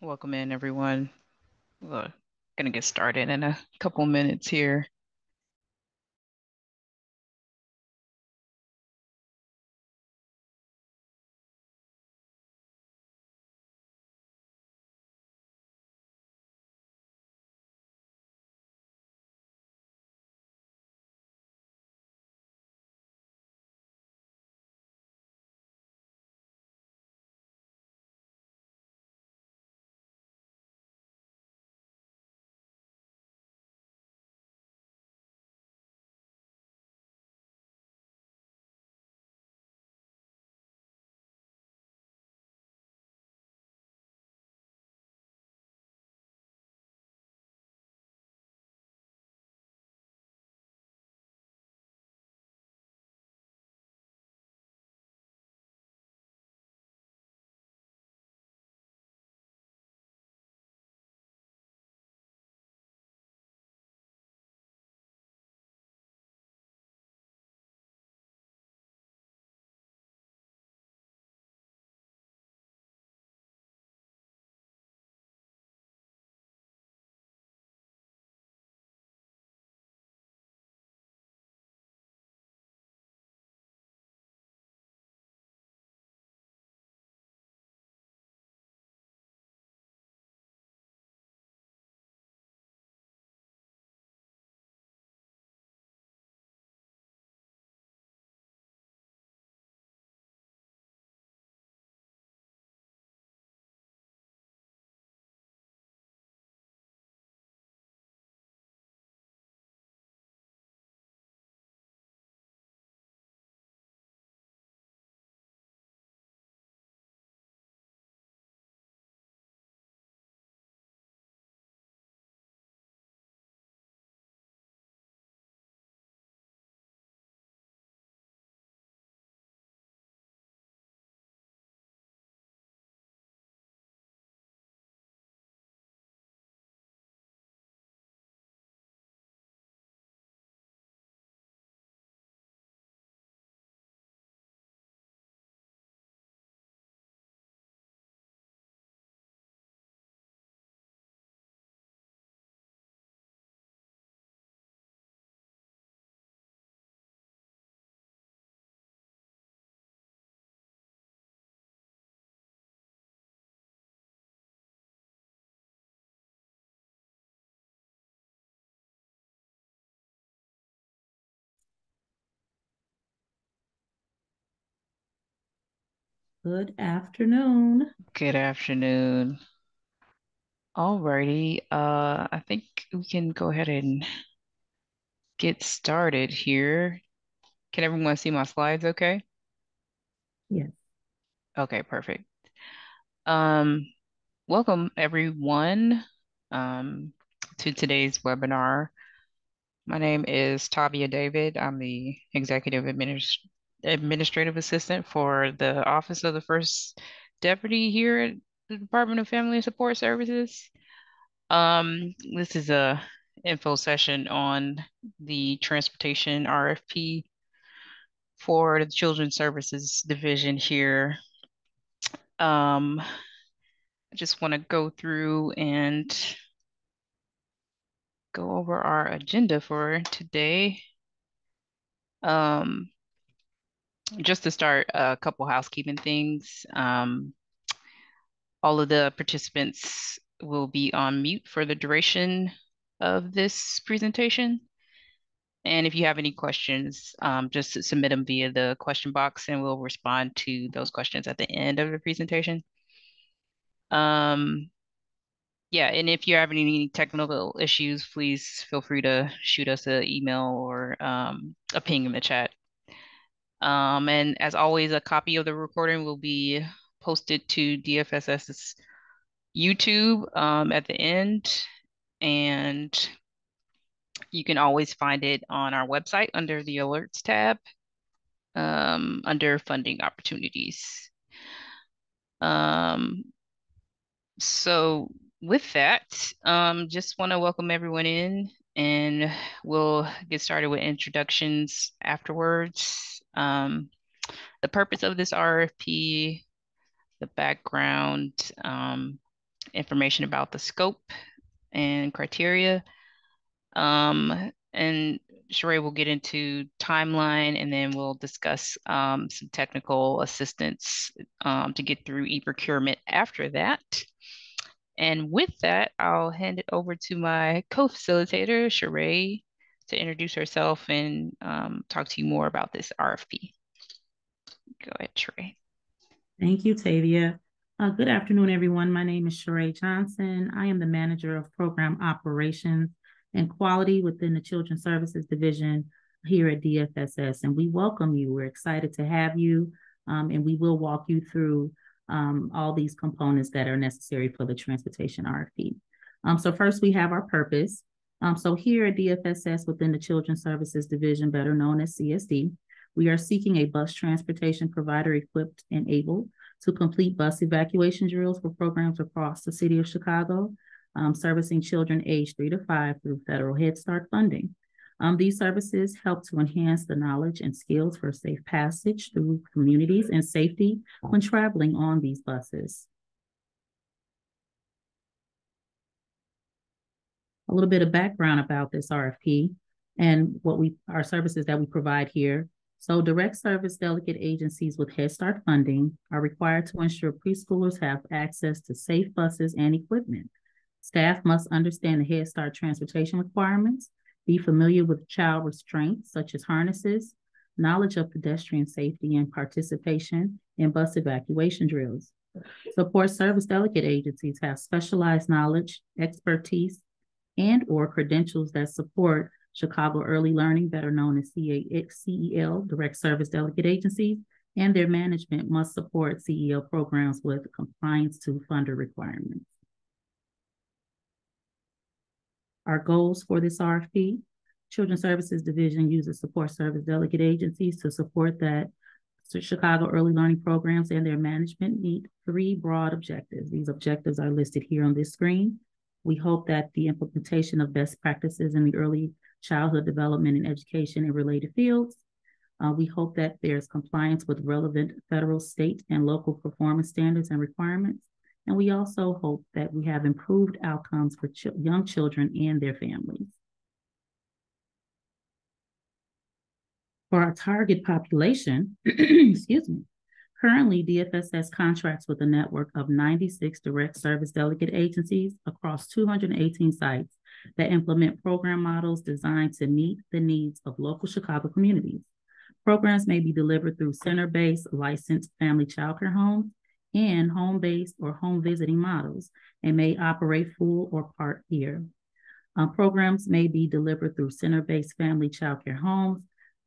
Welcome in, everyone. We're gonna get started in a couple minutes here. Good afternoon. Good afternoon. Alrighty, I think we can go ahead and get started here. Can everyone see my slides okay? Yes, Okay, perfect. Um, Welcome everyone um, to today's webinar. My name is Tavia David. I'm the Administrative Assistant for the Office of the First Deputy here at the Department of Family and Support Services. This is a info session on the transportation RFP for the Children's Services Division here. I just want to go through and go over our agenda for today. Um, just to start, a couple housekeeping things. All of the participants will be on mute for the duration of this presentation. And if you have any questions, just submit them via the question box and we'll respond to those questions at the end of the presentation. Um, yeah, and if you're having any technical issues, please feel free to shoot us an email or a ping in the chat. And as always, a copy of the recording will be posted to DFSS's YouTube at the end, and you can always find it on our website under the alerts tab, under funding opportunities. Um, so with that, just want to welcome everyone in, and we'll get started with introductions afterwards. The purpose of this RFP, the background, information about the scope and criteria. And Sheree will get into timeline, and then we'll discuss some technical assistance to get through e-procurement after that. And with that, I'll hand it over to my co-facilitator, Sheree, to introduce herself and talk to you more about this RFP. Go ahead, Sheree. Thank you, Tavia. Good afternoon, everyone. My name is Sheree Johnson. I am the Manager of Program Operations and Quality within the Children's Services Division here at DFSS, and we welcome you. We're excited to have you, and we will walk you through all these components that are necessary for the transportation RFP. So first, we have our purpose. So here at DFSS within the Children's Services Division, better known as CSD, we are seeking a bus transportation provider equipped and able to complete bus evacuation drills for programs across the city of Chicago, servicing children aged 3 to 5 through federal Head Start funding. These services help to enhance the knowledge and skills for safe passage through communities and safety when traveling on these buses. A little bit of background about this RFP and our services that we provide here. So direct service delegate agencies with Head Start funding are required to ensure preschoolers have access to safe buses and equipment. Staff must understand the Head Start transportation requirements, be familiar with child restraints such as harnesses, knowledge of pedestrian safety, and participation in bus evacuation drills. Support service delegate agencies have specialized knowledge, expertise, and or credentials that support Chicago Early Learning, better known as CEL, Direct Service Delegate Agencies, and their management must support CEL programs with compliance to funder requirements. Our goals for this RFP: Children's Services Division uses support service delegate agencies to support that Chicago Early Learning programs and their management meet 3 broad objectives. These objectives are listed here on this screen. We hope that the implementation of best practices in the early childhood development and education in related fields. We hope that there's compliance with relevant federal, state, and local performance standards and requirements. And we also hope that we have improved outcomes for young children and their families. For our target population, excuse me, currently DFSS contracts with a network of 96 direct service delegate agencies across 218 sites that implement program models designed to meet the needs of local Chicago communities. Programs may be delivered through center-based licensed family childcare homes and home-based or home visiting models and may operate full or part year. Programs may be delivered through center-based family childcare homes,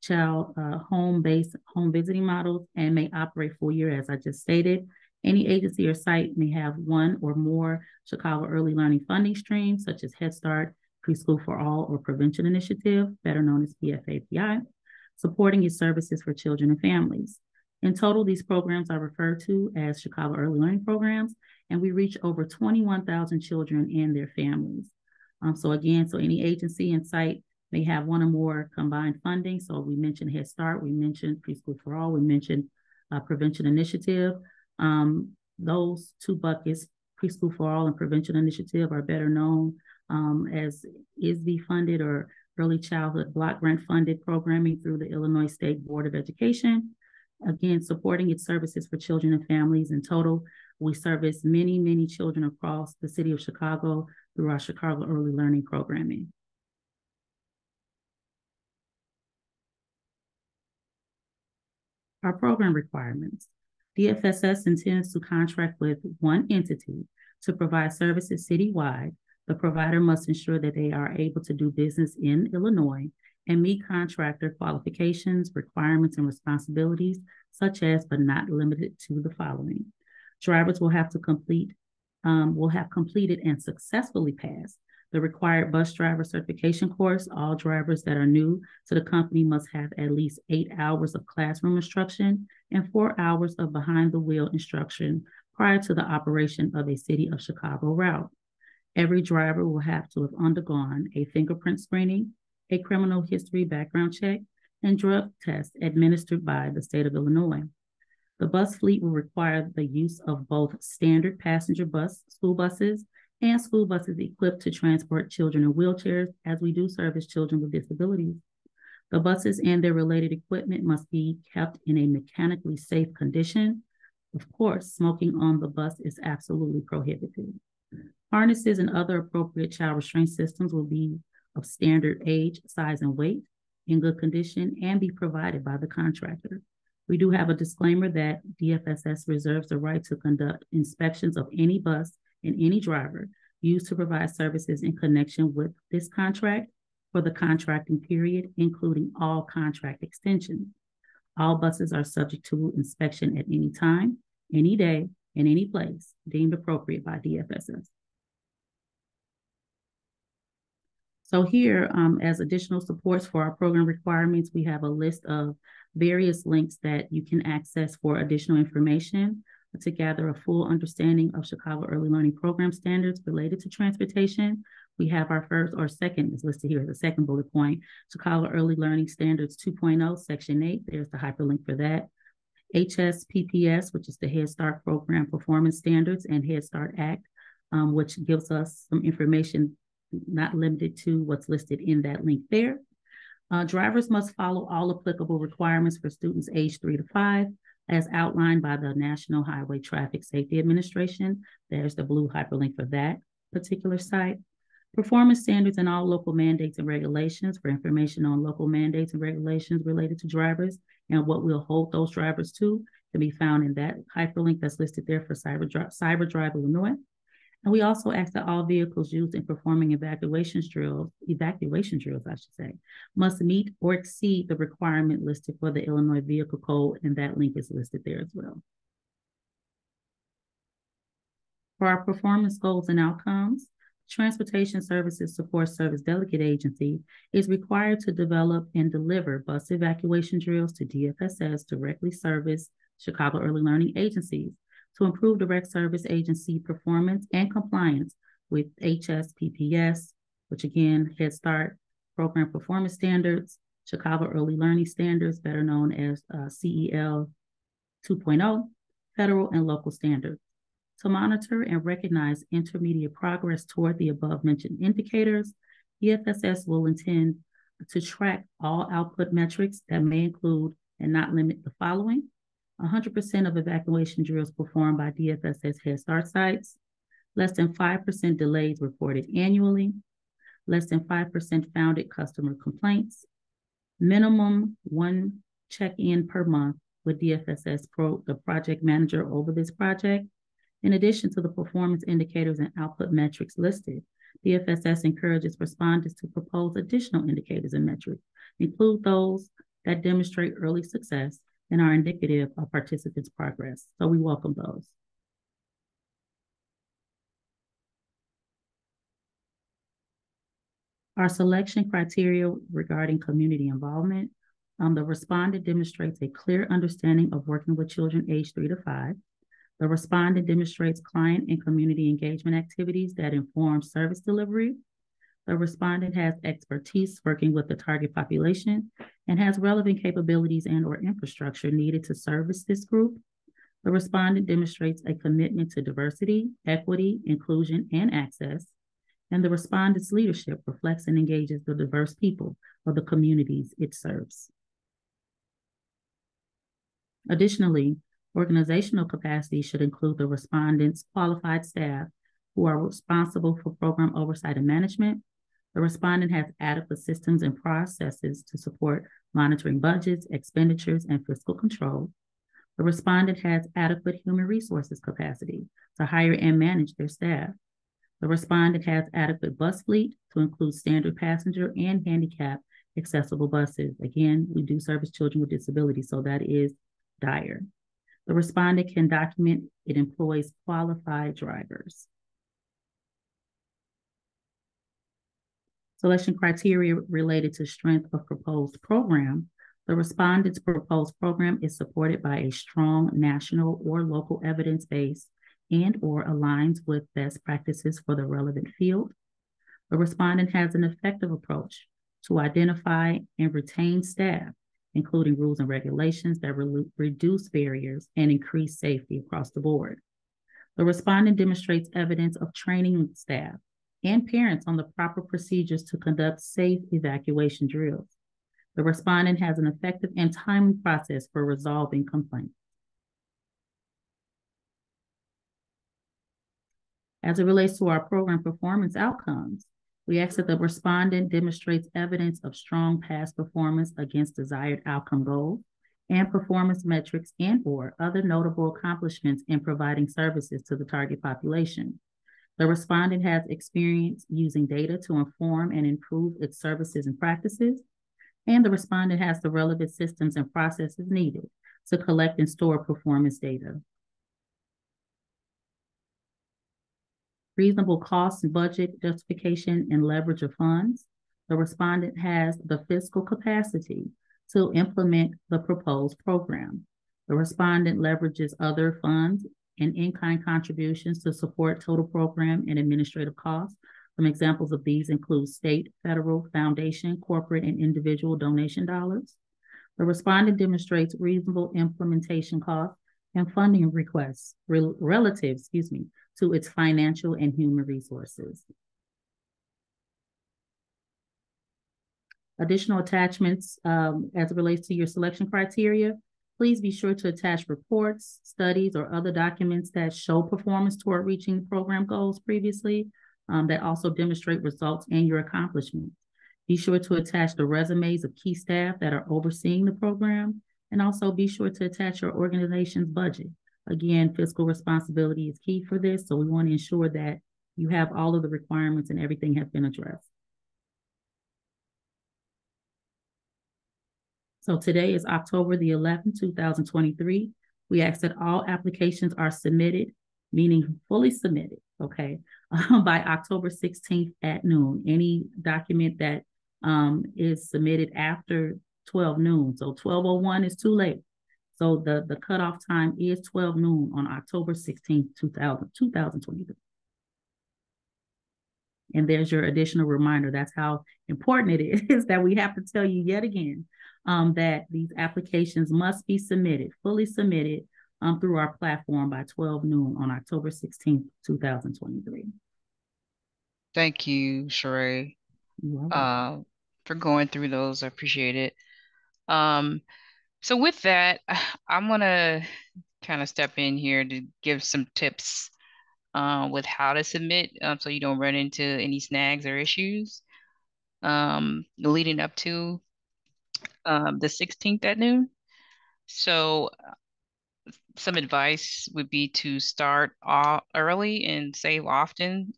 home-based home visiting models, and may operate full year, as I just stated. Any agency or site may have 1 or more Chicago Early Learning funding streams, such as Head Start, Preschool for All, or Prevention Initiative, better known as PFAPI, supporting its services for children and families. In total, these programs are referred to as Chicago Early Learning Programs, and we reach over 21,000 children and their families. So any agency and site may have 1 or more combined funding. So we mentioned Head Start, we mentioned Preschool for All, we mentioned Prevention Initiative. Those 2 buckets, Preschool for All and Prevention Initiative, are better known as ISB funded or Early Childhood Block Grant funded programming through the Illinois State Board of Education. Again, supporting its services for children and families. In total, we service many, many children across the city of Chicago through our Chicago Early Learning programming. Our program requirements. DFSS intends to contract with 1 entity to provide services citywide. The provider must ensure that they are able to do business in Illinois and meet contractor qualifications, requirements, and responsibilities, such as, but not limited to, the following. Drivers will have completed and successfully passed the required bus driver certification course. All drivers that are new to the company must have at least 8 hours of classroom instruction and 4 hours of behind the wheel instruction prior to the operation of a City of Chicago route. Every driver will have to have undergone a fingerprint screening, a criminal history background check, and drug test administered by the state of Illinois. The bus fleet will require the use of both standard passenger school buses, and school buses equipped to transport children in wheelchairs, as we do service children with disabilities. The buses and their related equipment must be kept in a mechanically safe condition. Of course, smoking on the bus is absolutely prohibited. Harnesses and other appropriate child restraint systems will be of standard age, size, and weight, in good condition, and be provided by the contractor. We do have a disclaimer that DFSS reserves the right to conduct inspections of any bus and any driver used to provide services in connection with this contract for the contracting period, including all contract extensions. All buses are subject to inspection at any time, any day, and any place deemed appropriate by DFSS. So here, as additional supports for our program requirements, we have a list of various links that you can access for additional information to gather a full understanding of Chicago Early Learning Program standards related to transportation. We have our first or second is listed here as the second bullet point, Chicago Early Learning Standards 2.0, Section 8. There's the hyperlink for that. HSPPS, which is the Head Start Program Performance Standards, and Head Start Act, which gives us some information not limited to what's listed in that link there. Drivers must follow all applicable requirements for students aged 3 to 5, as outlined by the National Highway Traffic Safety Administration. There's the blue hyperlink for that particular site. Performance standards and all local mandates and regulations. For information on local mandates and regulations related to drivers and what we'll hold those drivers to, can be found in that hyperlink that's listed there for Cyber Illinois. And we also ask that all vehicles used in performing evacuation drills, I should say, must meet or exceed the requirement listed for the Illinois Vehicle Code, and that link is listed there as well. For our performance goals and outcomes, Transportation Services Support Service Delegate Agency is required to develop and deliver bus evacuation drills to DFSS directly service Chicago Early Learning agencies to improve direct service agency performance and compliance with HSPPS, which again, Head Start Program Performance Standards, Chicago Early Learning Standards, better known as CEL 2.0, federal and local standards. To monitor and recognize intermediate progress toward the above mentioned indicators, DFSS will intend to track all output metrics that may include and not limit the following: 100% of evacuation drills performed by DFSS Head Start sites, less than 5% delays reported annually, less than 5% founded customer complaints, minimum 1 check-in per month with DFSS the project manager over this project. In addition to the performance indicators and output metrics listed, DFSS encourages respondents to propose additional indicators and metrics, include those that demonstrate early success and are indicative of participants' progress. So we welcome those. Our selection criteria regarding community involvement. The respondent demonstrates a clear understanding of working with children aged 3 to 5. The respondent demonstrates client and community engagement activities that inform service delivery. The respondent has expertise working with the target population and has relevant capabilities and/or infrastructure needed to service this group. The respondent demonstrates a commitment to diversity, equity, inclusion, and access. And the respondent's leadership reflects and engages the diverse people of the communities it serves. Additionally, organizational capacity should include the respondent's qualified staff who are responsible for program oversight and management. The respondent has adequate systems and processes to support monitoring budgets, expenditures, and fiscal control. The respondent has adequate human resources capacity to hire and manage their staff. The respondent has adequate bus fleet to include standard passenger and handicap accessible buses. Again, we do service children with disabilities, so that is dire. The respondent can document it employs qualified drivers. Selection criteria related to strength of proposed program. The respondent's proposed program is supported by a strong national or local evidence base and/or aligns with best practices for the relevant field. The respondent has an effective approach to identify and retain staff including rules and regulations that reduce barriers and increase safety across the board. The respondent demonstrates evidence of training staff and parents on the proper procedures to conduct safe evacuation drills. The respondent has an effective and timely process for resolving complaints. As it relates to our program performance outcomes, we ask that the respondent demonstrates evidence of strong past performance against desired outcome goals and performance metrics and/or other notable accomplishments in providing services to the target population. The respondent has experience using data to inform and improve its services and practices, and the respondent has the relevant systems and processes needed to collect and store performance data. Reasonable cost and budget justification and leverage of funds. The respondent has the fiscal capacity to implement the proposed program. The respondent leverages other funds and in-kind contributions to support total program and administrative costs. Some examples of these include state, federal, foundation, corporate, and individual donation dollars. The respondent demonstrates reasonable implementation costs and funding requests relative to its financial and human resources. Additional attachments as it relates to your selection criteria, please be sure to attach reports, studies, or other documents that show performance toward reaching the program goals previously that also demonstrate results and your accomplishments. Be sure to attach the resumes of key staff that are overseeing the program, and also be sure to attach your organization's budget. Again, fiscal responsibility is key for this, so we want to ensure that you have all of the requirements and everything has been addressed. So today is October the 11th, 2023. We ask that all applications are submitted, meaning fully submitted, okay, by October 16th at noon. Any document that is submitted after 12 noon, so 12:01 is too late. So the cutoff time is 12 noon on October 16th, 2023. And there's your additional reminder. That's how important it is that we have to tell you yet again that these applications must be submitted, fully submitted through our platform by 12 noon on October 16th, 2023. Thank you, Sheree, for going through those. I appreciate it. So with that, I'm gonna kind of step in here to give some tips with how to submit so you don't run into any snags or issues leading up to the 16th at noon. So some advice would be to start early and save often.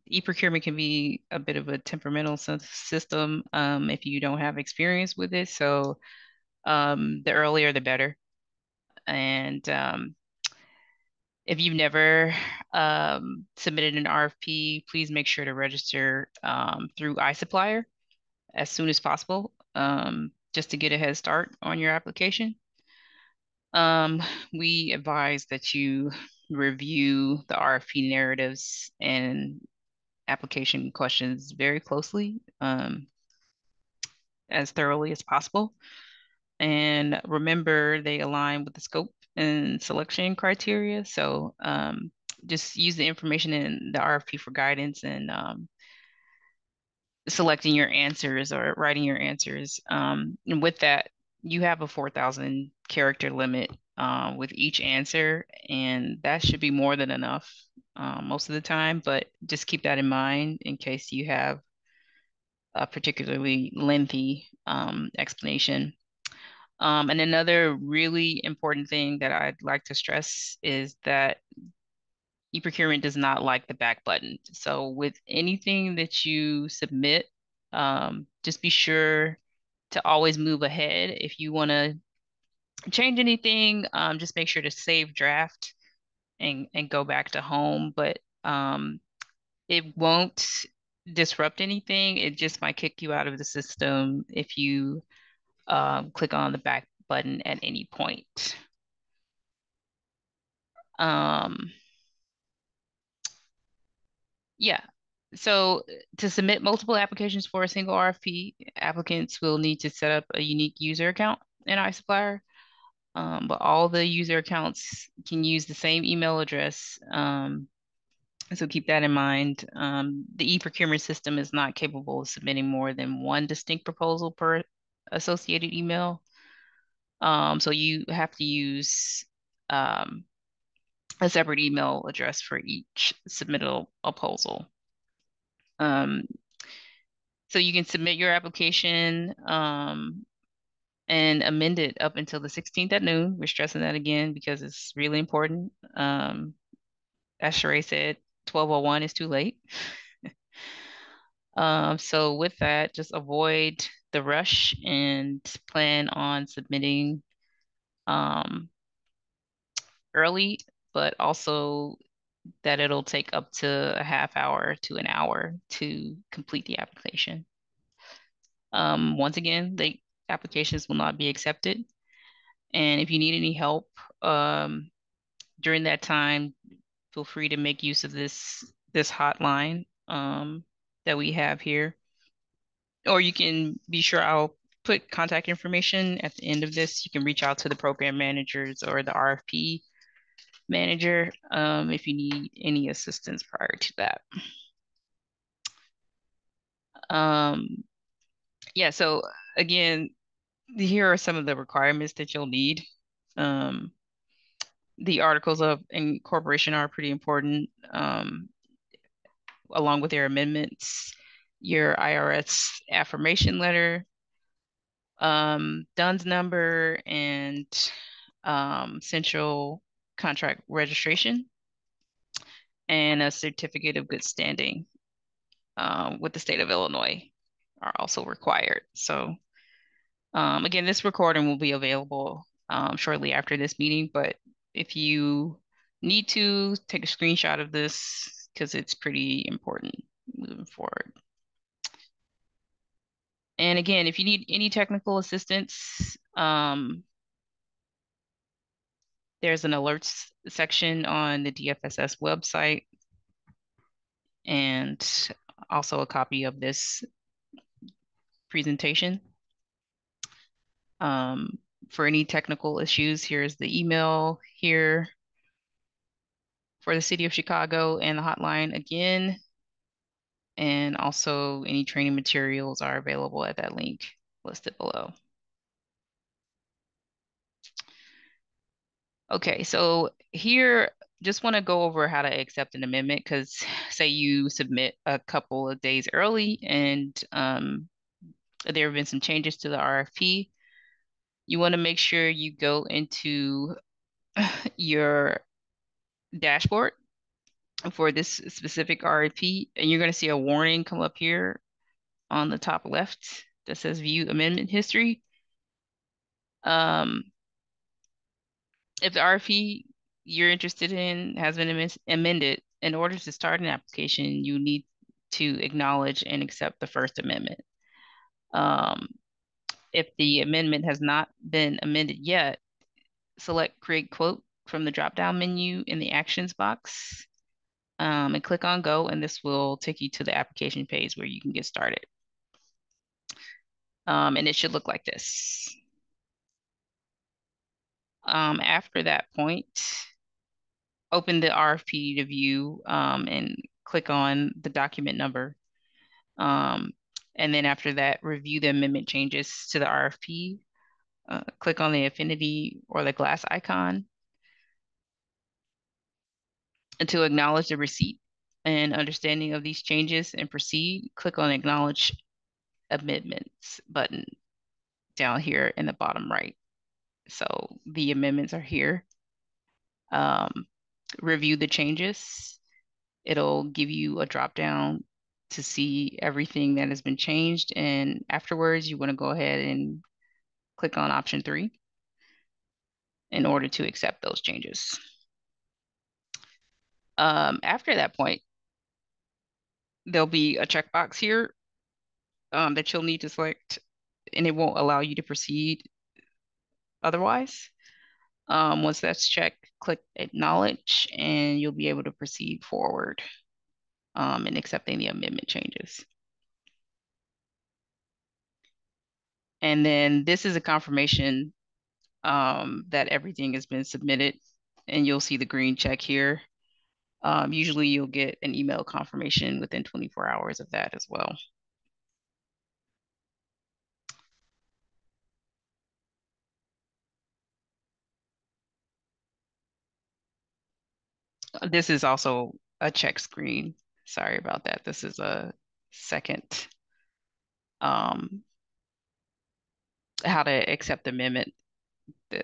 E-procurement can be a bit of a temperamental system if you don't have experience with it. So the earlier, the better. And if you've never submitted an RFP, please make sure to register through iSupplier as soon as possible, just to get a head start on your application. We advise that you review the RFP narratives and application questions very closely, as thoroughly as possible. And remember, they align with the scope and selection criteria. So just use the information in the RFP for guidance and selecting your answers or writing your answers. And with that, you have a 4,000 character limit with each answer, and that should be more than enough most of the time, but just keep that in mind in case you have a particularly lengthy explanation. And another really important thing that I'd like to stress is that e-procurement does not like the back button. So with anything that you submit, just be sure to always move ahead. If you want to change anything, just make sure to save draft and go back to home. But it won't disrupt anything. It just might kick you out of the system if you click on the back button at any point. Yeah. So to submit multiple applications for a single RFP, applicants will need to set up a unique user account in iSupplier. But all the user accounts can use the same email address. So keep that in mind. The e-procurement system is not capable of submitting more than one distinct proposal per associated email. So you have to use um, a separate email address for each submittal proposal. Um, so you can submit your application and amend it up until the 16th at noon. We're stressing that again because it's really important. As Sheree said, 12:01 is too late. So with that, just avoid the rush and plan on submitting um, early, but also that it'll take up to a half hour to an hour to complete the application. Once again, the applications will not be accepted. And if you need any help during that time, feel free to make use of this hotline that we have here. Or you can be sure I'll put contact information at the end of this. You can reach out to the program managers or the RFP manager if you need any assistance prior to that. Um, yeah, so again, here are some of the requirements that you'll need. Um, the articles of incorporation are pretty important, along with their amendments, your IRS affirmation letter, DUNS number, and central contract registration, and a certificate of good standing with the state of Illinois are also required. So again, this recording will be available shortly after this meeting, but if you need to take a screenshot of this because it's pretty important moving forward. And again, if you need any technical assistance, there's an alerts section on the DFSS website and also a copy of this presentation. For any technical issues, here's the email here for the city of Chicago and the hotline again. And also any training materials are available at that link listed below. Okay, so here, just want to go over how to accept an amendment because say you submit a couple of days early and there have been some changes to the RFP. You want to make sure you go into your dashboard for this specific RFP, and you're going to see a warning come up here on the top left that says view amendment history. Um, if the RFP you're interested in has been amended, in order to start an application, you need to acknowledge and accept the first amendment. If the amendment has not been amended yet, select create quote from the drop-down menu in the actions box and click on go, and this will take you to the application page where you can get started. And it should look like this. After that point, open the RFP to view and click on the document number. And then after that, review the amendment changes to the RFP. Click on the affinity or the glass icon. And to acknowledge the receipt and understanding of these changes and proceed, click on acknowledge amendments button down here in the bottom right. So the amendments are here. Review the changes. It'll give you a drop down to see everything that has been changed. And afterwards, you want to go ahead and click on option 3 in order to accept those changes. After that point, there'll be a checkbox here that you'll need to select, and it won't allow you to proceed otherwise. Once that's checked, click acknowledge, and you'll be able to proceed forward. and accepting the amendment changes. And then this is a confirmation that everything has been submitted, and you'll see the green check here. Usually you'll get an email confirmation within 24 hours of that as well. This is also a check screen. Sorry about that. This is a second um, how to accept amendment,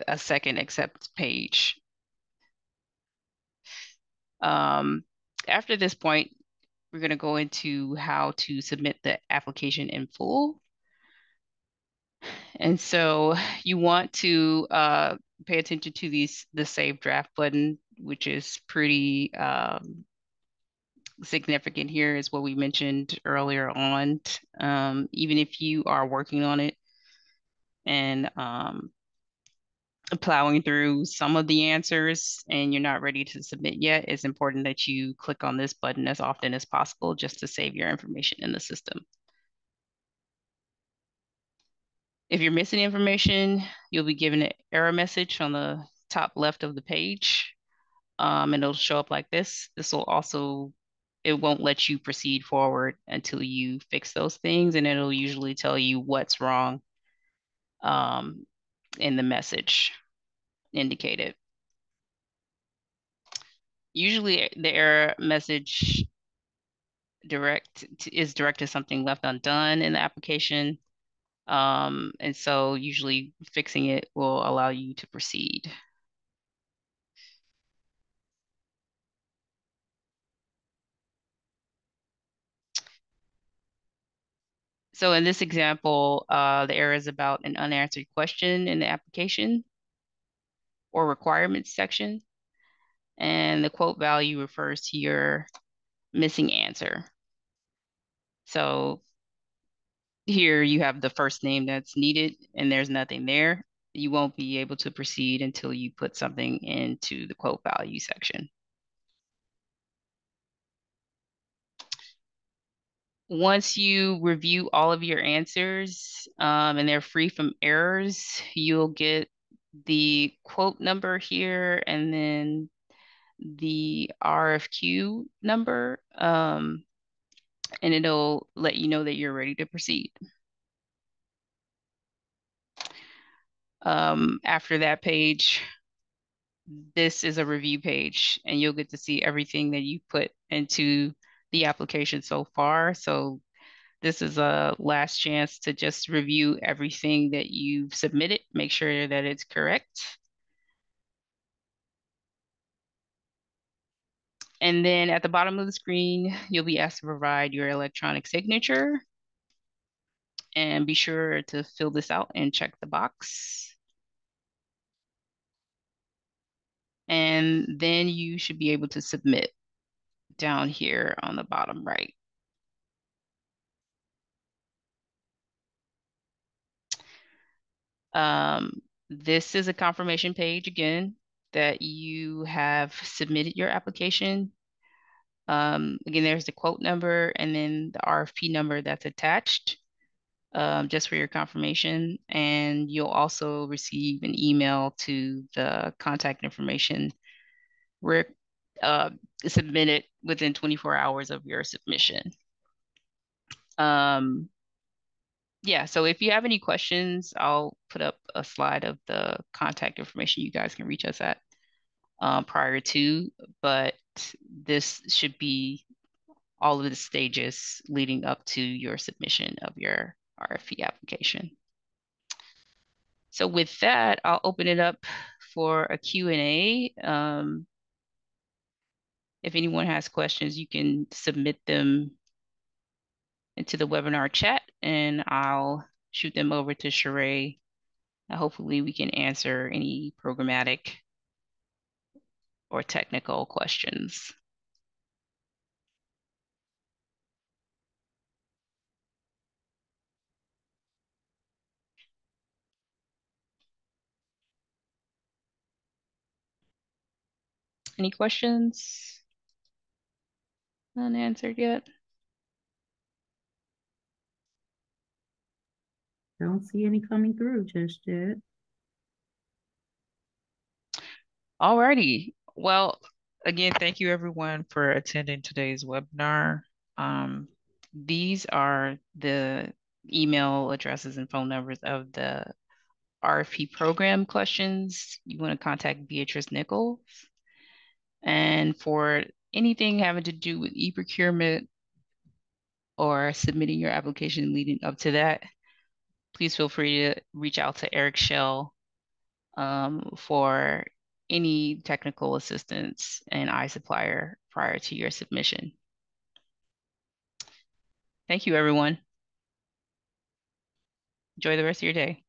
a second accept page. Um, After this point, we're going to go into how to submit the application in full. And so you want to pay attention to the save draft button, which is pretty significant here, is what we mentioned earlier on. Even if you are working on it and plowing through some of the answers and you're not ready to submit yet, it's important that you click on this button as often as possible just to save your information in the system. If you're missing information, you'll be given an error message on the top left of the page, and it'll show up like this. It won't let you proceed forward until you fix those things, and it'll usually tell you what's wrong um, in the message indicated. Usually the error message is direct to something left undone in the application. And so usually fixing it will allow you to proceed. So in this example, the error is about an unanswered question in the application or requirements section, and the quote value refers to your missing answer. So here you have the first name that's needed, and there's nothing there. You won't be able to proceed until you put something into the quote value section. Once you review all of your answers and they're free from errors, you'll get the quote number here and then the RFQ number, and it'll let you know that you're ready to proceed. After that page, this is a review page, and you'll get to see everything that you put into the application so far. So this is a last chance to just review everything that you've submitted, make sure that it's correct. And then at the bottom of the screen, you'll be asked to provide your electronic signature, and be sure to fill this out and check the box. And then you should be able to submit down here on the bottom right. This is a confirmation page again that you have submitted your application. Again, there's the quote number and then the RFP number that's attached, just for your confirmation. And you'll also receive an email to the contact information where uh, submitted within 24 hours of your submission. Um, yeah, so if you have any questions, I'll put up a slide of the contact information you guys can reach us at prior to, but this should be all of the stages leading up to your submission of your RFP application. So with that, I'll open it up for a Q&A. If anyone has questions, you can submit them into the webinar chat and I'll shoot them over to Sheree. Hopefully we can answer any programmatic or technical questions. Any questions? unanswered yet? Don't see any coming through just yet. Alrighty. Well, again, thank you everyone for attending today's webinar. Um, these are the email addresses and phone numbers of the RFP program questions. You want to contact Beatrice Nichols. And for anything having to do with e-procurement or submitting your application leading up to that, please feel free to reach out to Eric Shell for any technical assistance and iSupplier prior to your submission. Thank you, everyone. Enjoy the rest of your day.